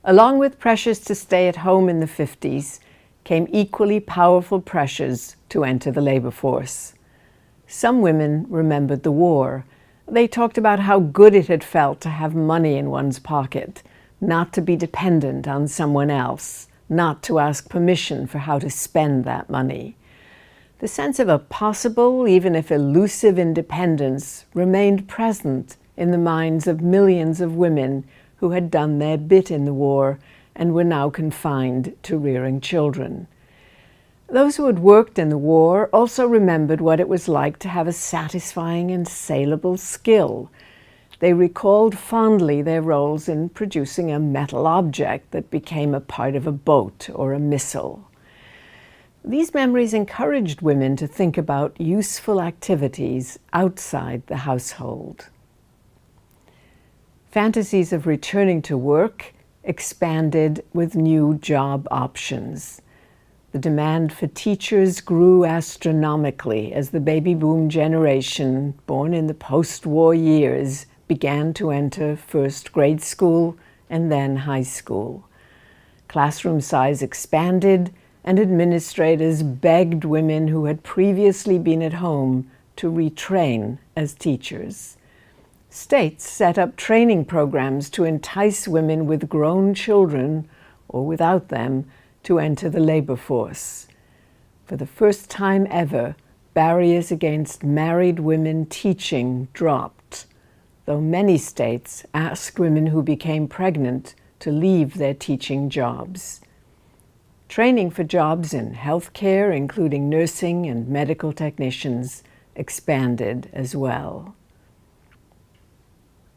Along with pressures to stay at home in the 50s came equally powerful pressures to enter the labor force. Some women remembered the war. They talked about how good it had felt to have money in one's pocket, not to be dependent on someone else, not to ask permission for how to spend that money. The sense of a possible, even if elusive, independence remained present in the minds of millions of women who had done their bit in the war and were now confined to rearing children. Those who had worked in the war also remembered what it was like to have a satisfying and saleable skill. They recalled fondly their roles in producing a metal object that became a part of a boat or a missile. These memories encouraged women to think about useful activities outside the household. Fantasies of returning to work expanded with new job options. The demand for teachers grew astronomically as the baby boom generation, born in the post-war years, began to enter first grade school and then high school. Classroom size expanded, and administrators begged women who had previously been at home to retrain as teachers. States set up training programs to entice women with grown children, or without them, to enter the labor force. For the first time ever, barriers against married women teaching dropped, though many states asked women who became pregnant to leave their teaching jobs. Training for jobs in healthcare, including nursing and medical technicians, expanded as well.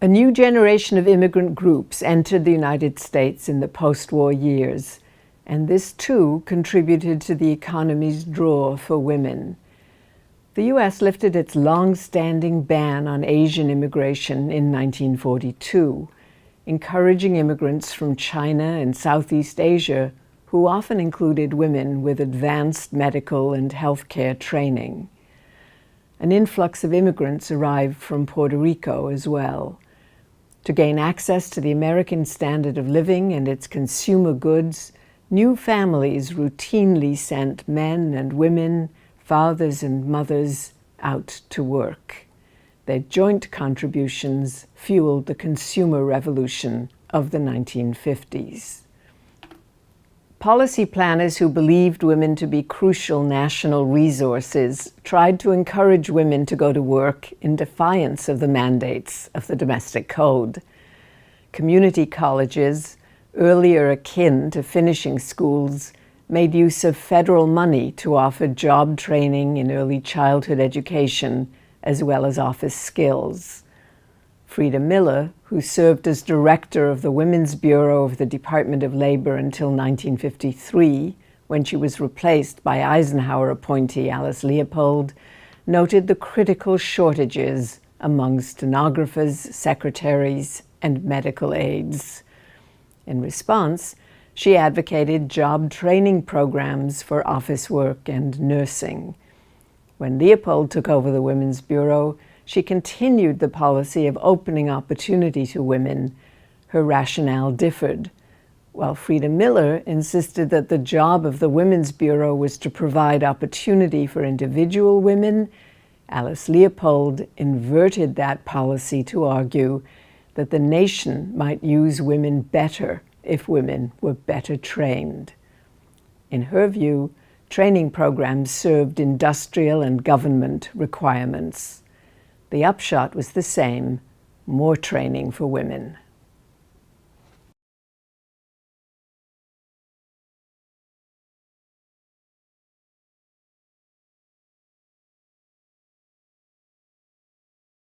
A new generation of immigrant groups entered the United States in the post-war years, and this too contributed to the economy's draw for women. The U.S. lifted its long-standing ban on Asian immigration in 1942, encouraging immigrants from China and Southeast Asia, who often included women with advanced medical and healthcare training. An influx of immigrants arrived from Puerto Rico as well. To gain access to the American standard of living and its consumer goods, new families routinely sent men and women, fathers and mothers, out to work. Their joint contributions fueled the consumer revolution of the 1950s. Policy planners who believed women to be crucial national resources tried to encourage women to go to work in defiance of the mandates of the domestic code. Community colleges, earlier akin to finishing schools, made use of federal money to offer job training in early childhood education as well as office skills. Frida Miller, who served as director of the Women's Bureau of the Department of Labor until 1953, when she was replaced by Eisenhower appointee Alice Leopold, noted the critical shortages among stenographers, secretaries, and medical aides. In response, she advocated job training programs for office work and nursing. When Leopold took over the Women's Bureau, she continued the policy of opening opportunity to women. Her rationale differed. While Frida Miller insisted that the job of the Women's Bureau was to provide opportunity for individual women, Alice Leopold inverted that policy to argue that the nation might use women better if women were better trained. In her view, training programs served industrial and government requirements. The upshot was the same: more training for women.